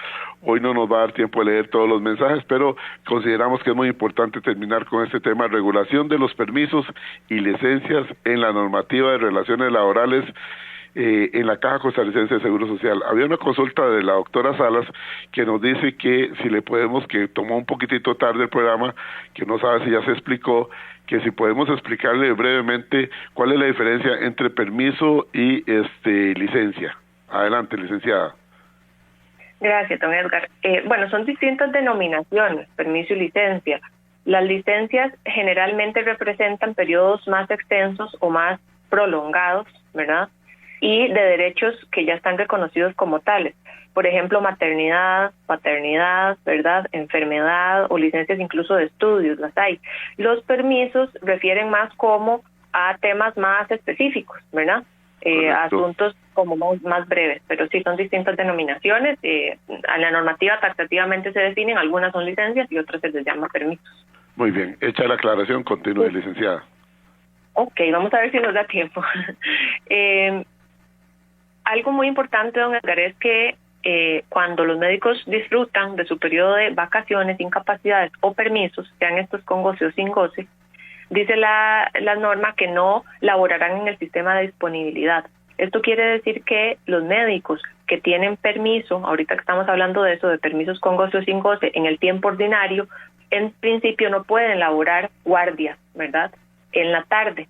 Hoy no nos va a dar tiempo de leer todos los mensajes, pero consideramos que es muy importante terminar con este tema: regulación de los permisos y licencias en la normativa de relaciones laborales en la Caja Costarricense de Seguro Social. Había una consulta de la doctora Salas que nos dice que si le podemos, que tomó un poquitito tarde el programa, que no sabe si ya se explicó, que si podemos explicarle brevemente cuál es la diferencia entre permiso y licencia. Adelante, licenciada. Gracias, don Edgar. Bueno, son distintas denominaciones, permiso y licencia. Las licencias generalmente representan periodos más extensos o más prolongados, ¿verdad?, y de derechos que ya están reconocidos como tales. Por ejemplo, maternidad, paternidad, ¿verdad?, enfermedad o licencias incluso de estudios, las hay. Los permisos refieren más como a temas más específicos, ¿verdad?, asuntos como más breves, pero sí son distintas denominaciones. A la normativa taxativamente se definen, algunas son licencias y otras se les llama permisos. Muy bien, hecha la aclaración, continúe, licenciada. Ok, vamos a ver si nos da tiempo. Algo muy importante, don Edgar, es que cuando los médicos disfrutan de su periodo de vacaciones, incapacidades o permisos, sean estos con goce o sin goce, dice la norma que no laborarán en el sistema de disponibilidad. Esto quiere decir que los médicos que tienen permiso, ahorita que estamos hablando de eso, de permisos con goce o sin goce, en el tiempo ordinario, en principio no pueden laborar guardias, ¿verdad?, en la tarde,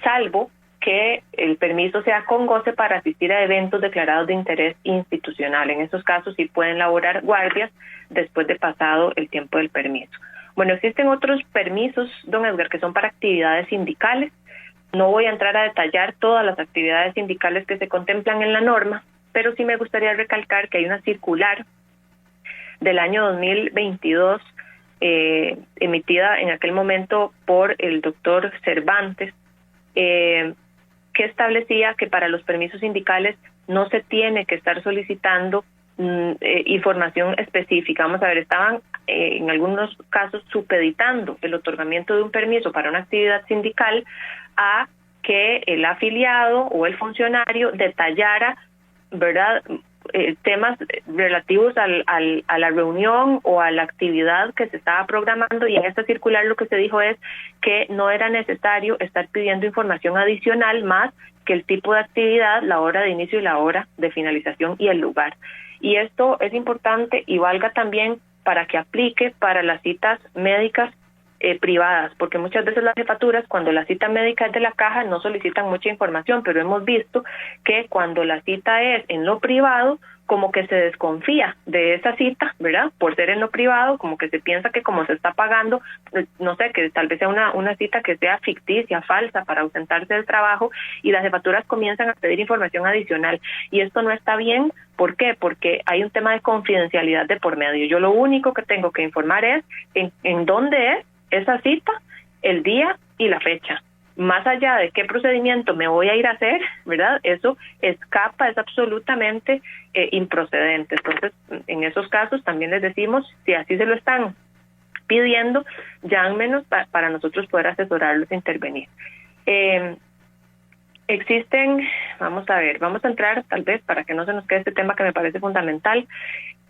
salvo que el permiso sea con goce para asistir a eventos declarados de interés institucional. En esos casos sí pueden laborar guardias después de pasado el tiempo del permiso. Bueno, existen otros permisos, don Edgar, que son para actividades sindicales. No voy a entrar a detallar todas las actividades sindicales que se contemplan en la norma, pero sí me gustaría recalcar que hay una circular del año 2022 emitida en aquel momento por el doctor Cervantes, que establecía que para los permisos sindicales no se tiene que estar solicitando información específica. Vamos a ver, estaban en algunos casos supeditando el otorgamiento de un permiso para una actividad sindical a que el afiliado o el funcionario detallara, ¿verdad?, temas relativos a la reunión o a la actividad que se estaba programando, y en esta circular lo que se dijo es que no era necesario estar pidiendo información adicional más que el tipo de actividad, la hora de inicio y la hora de finalización y el lugar. Y esto es importante y valga también para que aplique para las citas médicas privadas, porque muchas veces las jefaturas, cuando la cita médica es de la caja, no solicitan mucha información, pero hemos visto que cuando la cita es en lo privado, como que se desconfía de esa cita, ¿verdad?, por ser en lo privado, como que se piensa que como se está pagando, no sé, que tal vez sea una cita que sea ficticia, falsa, para ausentarse del trabajo, y las jefaturas comienzan a pedir información adicional, y esto no está bien. ¿Por qué? Porque hay un tema de confidencialidad de por medio. Yo lo único que tengo que informar es en dónde es esa cita, el día y la fecha. Más allá de qué procedimiento me voy a ir a hacer, ¿verdad?, eso escapa, es absolutamente improcedente. Entonces, en esos casos también les decimos, si así se lo están pidiendo, llámenos para nosotros poder asesorarlos e intervenir. Existen, vamos a entrar tal vez para que no se nos quede este tema que me parece fundamental,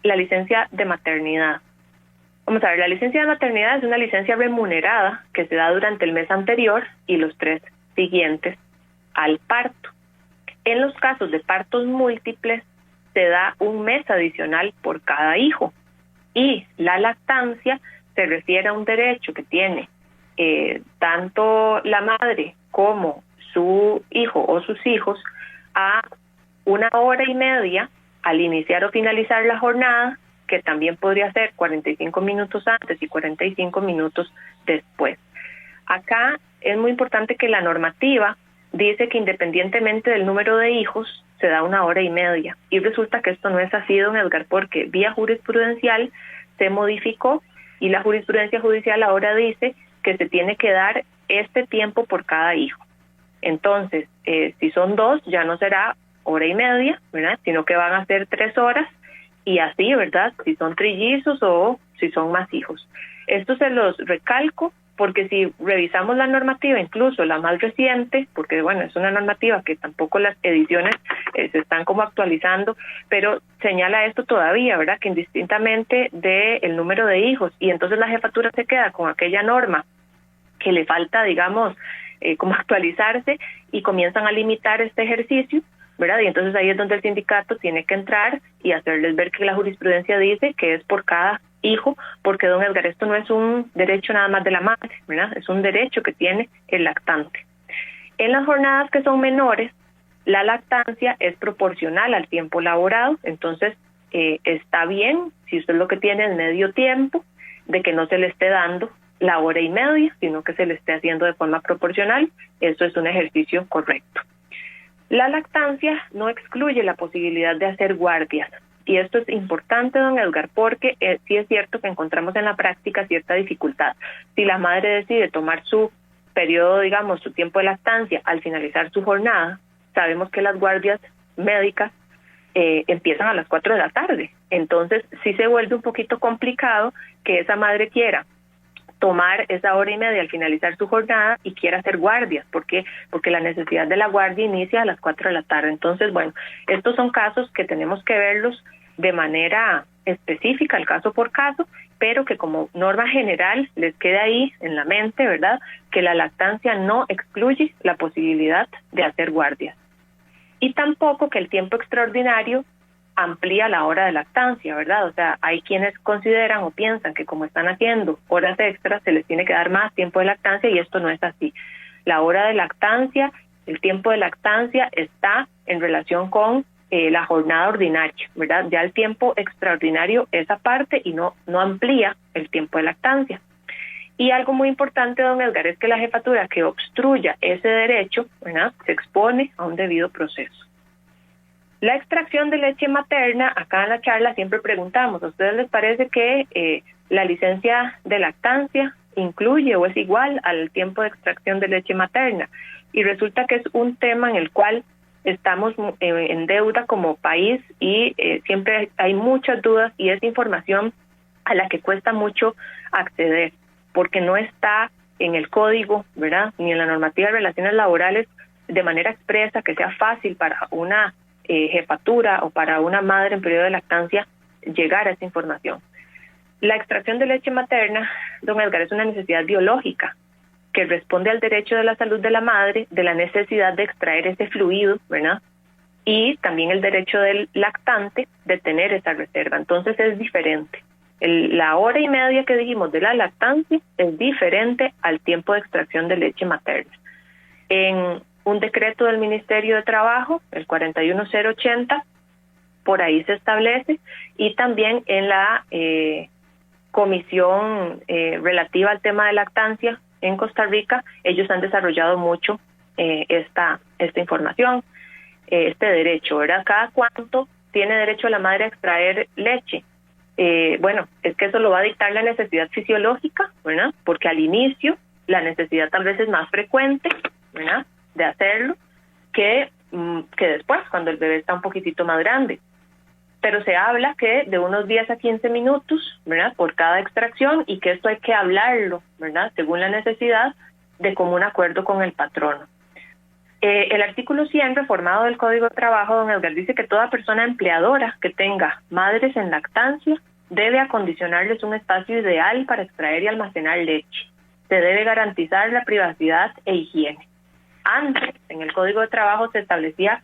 la licencia de maternidad. Vamos a ver, la licencia de maternidad es una licencia remunerada que se da durante el mes anterior y los 3 siguientes al parto. En los casos de partos múltiples se da un mes adicional por cada hijo, y la lactancia se refiere a un derecho que tiene tanto la madre como su hijo o sus hijos a 1 hora y media al iniciar o finalizar la jornada, que también podría ser 45 minutos antes y 45 minutos después. Acá es muy importante que la normativa dice que independientemente del número de hijos se da 1 hora y media, y resulta que esto no es así, don Edgar, porque vía jurisprudencial se modificó, y la jurisprudencia judicial ahora dice que se tiene que dar este tiempo por cada hijo. Entonces, si son 2, ya no será 1 hora y media, ¿verdad?, sino que van a ser 3 horas, y así, ¿verdad?, si son trillizos o si son más hijos. Esto se los recalco porque si revisamos la normativa, incluso la más reciente, porque bueno, es una normativa que tampoco las ediciones se están como actualizando, pero señala esto todavía, ¿verdad?, que indistintamente del número de hijos, y entonces la jefatura se queda con aquella norma que le falta, digamos, como actualizarse, y comienzan a limitar este ejercicio, ¿verdad? Y entonces ahí es donde el sindicato tiene que entrar y hacerles ver que la jurisprudencia dice que es por cada hijo, porque, don Edgar, esto no es un derecho nada más de la madre, ¿verdad?, es un derecho que tiene el lactante. En las jornadas que son menores, la lactancia es proporcional al tiempo laborado, entonces está bien, si usted lo que tiene es medio tiempo, de que no se le esté dando la 1 hora y media, sino que se le esté haciendo de forma proporcional. Eso es un ejercicio correcto. La lactancia no excluye la posibilidad de hacer guardias, y esto es importante, don Edgar, porque sí es cierto que encontramos en la práctica cierta dificultad. Si la madre decide tomar su periodo, digamos, su tiempo de lactancia al finalizar su jornada, sabemos que las guardias médicas empiezan a las 4 de la tarde, entonces sí se vuelve un poquito complicado que esa madre quiera tomar esa 1 hora y media al finalizar su jornada y quiera hacer guardias. ¿Por qué? Porque la necesidad de la guardia inicia a las 4 de la tarde. Entonces, bueno, estos son casos que tenemos que verlos de manera específica, el caso por caso, pero que como norma general les quede ahí en la mente, ¿verdad?, que la lactancia no excluye la posibilidad de hacer guardias. Y tampoco que el tiempo extraordinario amplía la hora de lactancia, ¿verdad? O sea, hay quienes consideran o piensan que como están haciendo horas extras se les tiene que dar más tiempo de lactancia, y esto no es así. La hora de lactancia, el tiempo de lactancia está en relación con la jornada ordinaria, ¿verdad? Ya el tiempo extraordinario es aparte y no amplía el tiempo de lactancia. Y algo muy importante, don Edgar, es que la jefatura que obstruya ese derecho, ¿verdad?, se expone a un debido proceso. La extracción de leche materna, acá en la charla siempre preguntamos, ¿a ustedes les parece que la licencia de lactancia incluye o es igual al tiempo de extracción de leche materna? Y resulta que es un tema en el cual estamos en deuda como país y siempre hay muchas dudas, y es información a la que cuesta mucho acceder porque no está en el código, ¿verdad?, ni en la normativa de relaciones laborales de manera expresa, que sea fácil para una jefatura o para una madre en periodo de lactancia llegar a esa información. La extracción de leche materna, don Edgar, es una necesidad biológica que responde al derecho de la salud de la madre, de la necesidad de extraer ese fluido, ¿verdad?, y también el derecho del lactante de tener esa reserva. Entonces es diferente. La hora y media que dijimos de la lactancia es diferente al tiempo de extracción de leche materna. En un decreto del Ministerio de Trabajo, el 41080, por ahí se establece, y también en la comisión relativa al tema de lactancia en Costa Rica, ellos han desarrollado mucho esta información, este derecho, ¿verdad? ¿Cada cuánto tiene derecho la madre a extraer leche? Bueno, es que eso lo va a dictar la necesidad fisiológica, ¿verdad? Porque al inicio la necesidad tal vez es más frecuente, ¿verdad?, de hacerlo que después, cuando el bebé está un poquitito más grande. Pero se habla que de unos 10 a 15 minutos, ¿verdad?, por cada extracción, y que esto hay que hablarlo, ¿verdad?, según la necesidad, de común acuerdo con el patrono. El artículo 100 reformado del Código de Trabajo, don Edgar, dice que toda persona empleadora que tenga madres en lactancia debe acondicionarles un espacio ideal para extraer y almacenar leche. Se debe garantizar la privacidad e higiene. Antes, en el Código de Trabajo se establecía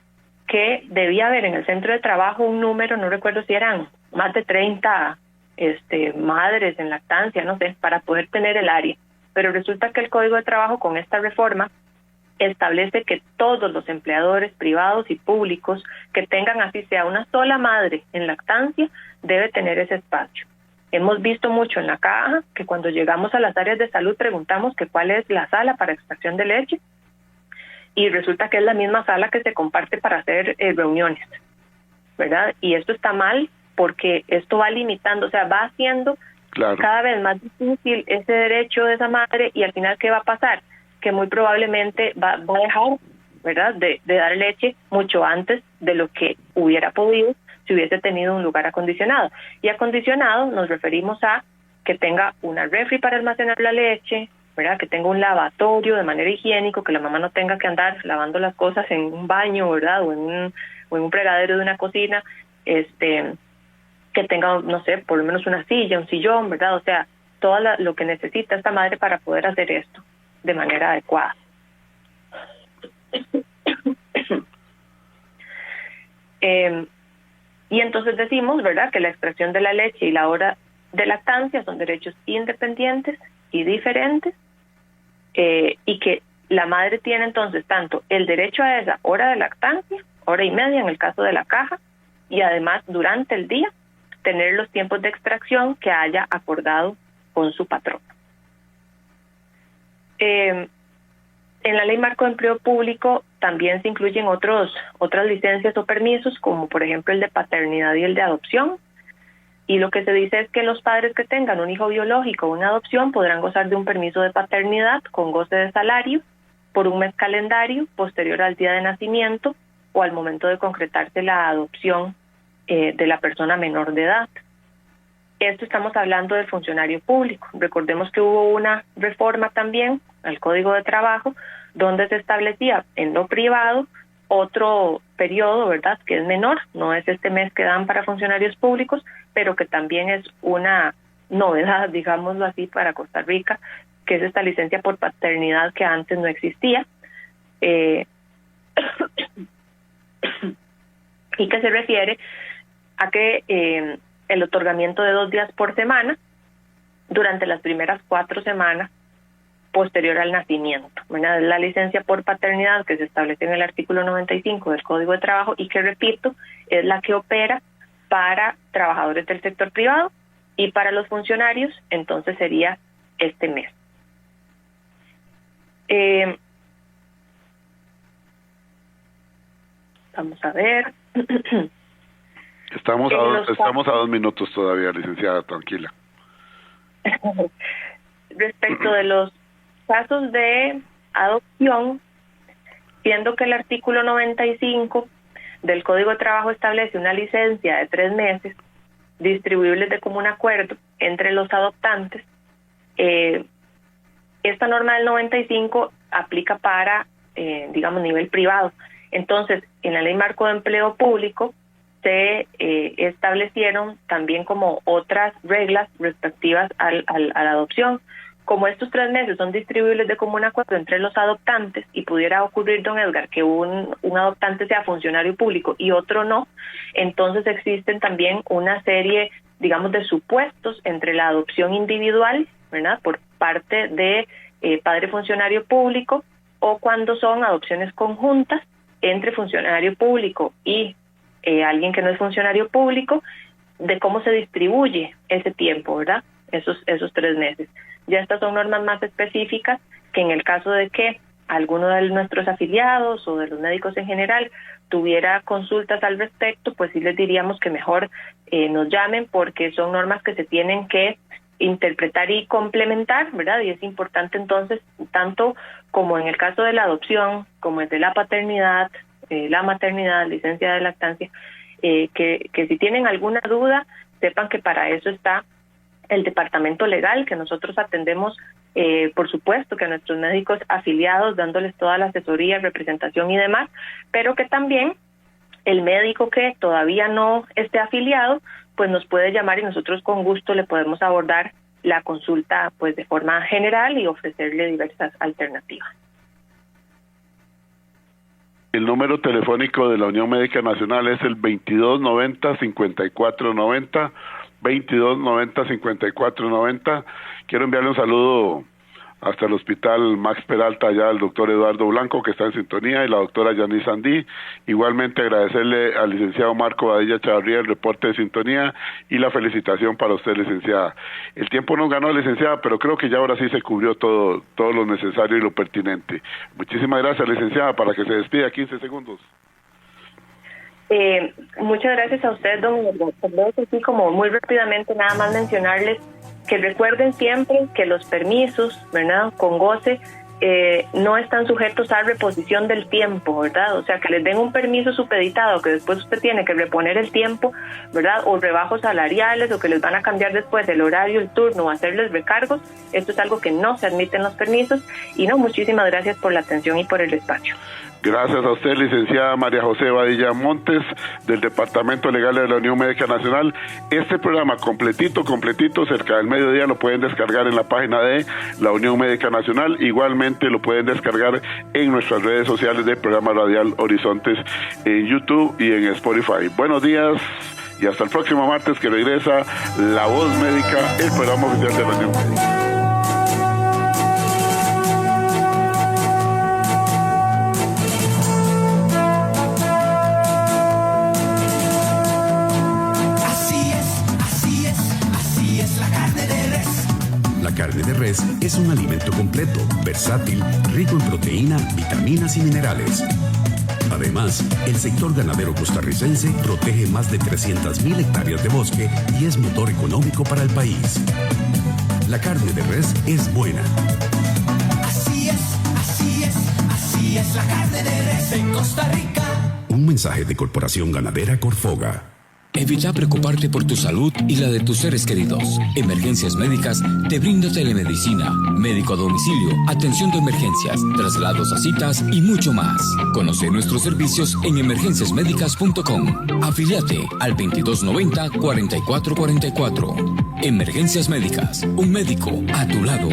que debía haber en el centro de trabajo un número, no recuerdo si eran más de 30 madres en lactancia, no sé, para poder tener el área. Pero resulta que el Código de Trabajo, con esta reforma, establece que todos los empleadores privados y públicos que tengan así sea una sola madre en lactancia debe tener ese espacio. Hemos visto mucho en la caja que cuando llegamos a las áreas de salud preguntamos que cuál es la sala para extracción de leche, y resulta que es la misma sala que se comparte para hacer reuniones, ¿verdad? Y esto está mal porque esto va limitando, o sea, va haciendo cada vez más difícil ese derecho de esa madre, y al final, ¿qué va a pasar? Que muy probablemente va a dejar, ¿verdad?, de dar leche mucho antes de lo que hubiera podido si hubiese tenido un lugar acondicionado. Y acondicionado nos referimos a que tenga una refri para almacenar la leche, ¿verdad?, que tenga un lavatorio de manera higiénico, que la mamá no tenga que andar lavando las cosas en un baño, ¿verdad?, o en un fregadero de una cocina, que tenga, no sé, por lo menos una silla, un sillón, ¿verdad? O sea, todo lo que necesita esta madre para poder hacer esto de manera adecuada. Y entonces decimos, ¿verdad?, que la extracción de la leche y la hora de lactancia son derechos independientes y diferentes, y que la madre tiene entonces tanto el derecho a esa hora de lactancia, hora y media en el caso de la caja, y además durante el día tener los tiempos de extracción que haya acordado con su patrón. En la Ley Marco de Empleo Público también se incluyen otras licencias o permisos, como por ejemplo el de paternidad y el de adopción. Y lo que se dice es que los padres que tengan un hijo biológico o una adopción podrán gozar de un permiso de paternidad con goce de salario por un mes calendario posterior al día de nacimiento o al momento de concretarse la adopción de la persona menor de edad. Esto estamos hablando del funcionario público. Recordemos que hubo una reforma también al Código de Trabajo donde se establecía en lo privado otro periodo, ¿verdad?, que es menor, no es este mes que dan para funcionarios públicos, pero que también es una novedad, digámoslo así, para Costa Rica, que es esta licencia por paternidad que antes no existía, y que se refiere a que el otorgamiento de 2 días por semana durante las primeras 4 semanas posterior al nacimiento, ¿verdad? La licencia por paternidad que se establece en el artículo 95 del Código de Trabajo y que, repito, es la que opera para trabajadores del sector privado y para los funcionarios, entonces sería este mes. Vamos a ver. Estamos a 2 minutos todavía, licenciada, tranquila. Respecto de los casos de adopción, siendo que el artículo 95 del Código de Trabajo establece una licencia de 3 meses distribuibles de común acuerdo entre los adoptantes, esta norma del 95 aplica para, digamos, nivel privado. Entonces, en la Ley Marco de Empleo Público se establecieron también como otras reglas respectivas a la adopción. Como estos 3 meses son distribuibles de común acuerdo entre los adoptantes y pudiera ocurrir, don Edgar, que un adoptante sea funcionario público y otro no, entonces existen también una serie, digamos, de supuestos entre la adopción individual, ¿verdad?, por parte de padre funcionario público, o cuando son adopciones conjuntas entre funcionario público y alguien que no es funcionario público, de cómo se distribuye ese tiempo, ¿verdad?, esos 3 meses. Ya estas son normas más específicas que en el caso de que alguno de nuestros afiliados o de los médicos en general tuviera consultas al respecto, pues sí les diríamos que mejor nos llamen, porque son normas que se tienen que interpretar y complementar, ¿verdad? Y es importante entonces, tanto como en el caso de la adopción, como el de la paternidad, la maternidad, licencia de lactancia, que si tienen alguna duda, sepan que para eso está el departamento legal, que nosotros atendemos, por supuesto, que a nuestros médicos afiliados, dándoles toda la asesoría, representación y demás, pero que también el médico que todavía no esté afiliado, pues nos puede llamar y nosotros con gusto le podemos abordar la consulta, pues, de forma general y ofrecerle diversas alternativas. El número telefónico de la Unión Médica Nacional es el 2290-5490, 2290-5490. Quiero enviarle un saludo hasta el Hospital Max Peralta, allá al doctor Eduardo Blanco, que está en sintonía, y la doctora Yanis Sandí. Igualmente agradecerle al licenciado Marco Badilla Chavarría el reporte de sintonía y la felicitación para usted, licenciada. El tiempo nos ganó, licenciada, pero creo que ya ahora sí se cubrió todo lo necesario y lo pertinente. Muchísimas gracias, licenciada, para que se despida 15 segundos. Muchas gracias a usted, don Edgar. Así como muy rápidamente, nada más mencionarles que recuerden siempre que los permisos, ¿verdad?, con goce, no están sujetos a reposición del tiempo, ¿verdad? O sea, que les den un permiso supeditado, que después usted tiene que reponer el tiempo, ¿verdad?, o rebajos salariales, o que les van a cambiar después el horario, el turno, o hacerles recargos. Esto es algo que no se admite en los permisos. Y no, muchísimas gracias por la atención y por el espacio. Gracias a usted, licenciada María José Badilla Montes, del Departamento Legal de la Unión Médica Nacional. Este programa completito, cerca del mediodía, lo pueden descargar en la página de la Unión Médica Nacional. Igualmente lo pueden descargar en nuestras redes sociales del programa radial Horizontes, en YouTube y en Spotify. Buenos días y hasta el próximo martes, que regresa La Voz Médica, el programa oficial de la Unión Médica. La carne de res es un alimento completo, versátil, rico en proteína, vitaminas y minerales. Además, el sector ganadero costarricense protege más de 300.000 hectáreas de bosque y es motor económico para el país. La carne de res es buena. Así es la carne de res en Costa Rica. Un mensaje de Corporación Ganadera Corfoga. Evita preocuparte por tu salud y la de tus seres queridos. Emergencias Médicas te brinda telemedicina, médico a domicilio, atención de emergencias, traslados a citas y mucho más. Conoce nuestros servicios en emergenciasmedicas.com. Afíliate al 2290-4444. Emergencias Médicas, un médico a tu lado.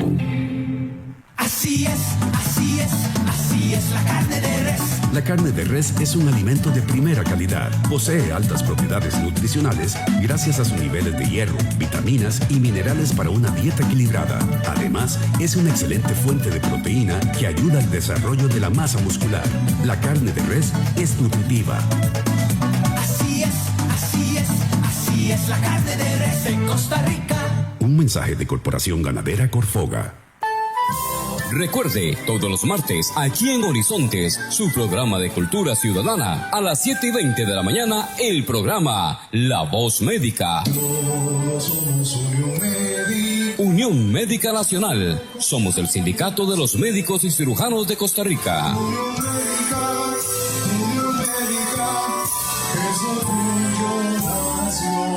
Así es, así es, así es la carne de res. La carne de res es un alimento de primera calidad. Posee altas propiedades nutricionales gracias a sus niveles de hierro, vitaminas y minerales para una dieta equilibrada. Además, es una excelente fuente de proteína que ayuda al desarrollo de la masa muscular. La carne de res es nutritiva. Así es, así es, así es la carne de res de Costa Rica. Un mensaje de Corporación Ganadera Corfoga. Recuerde, todos los martes, aquí en Horizontes, su programa de cultura ciudadana, a las 7:20 de la mañana, el programa La Voz Médica. Todos somos Unión Médica. Unión Médica Nacional. Somos el sindicato de los médicos y cirujanos de Costa Rica. Unión Médica, es orgullo nacional.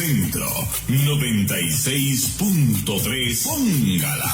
Centro 96.3. Póngala.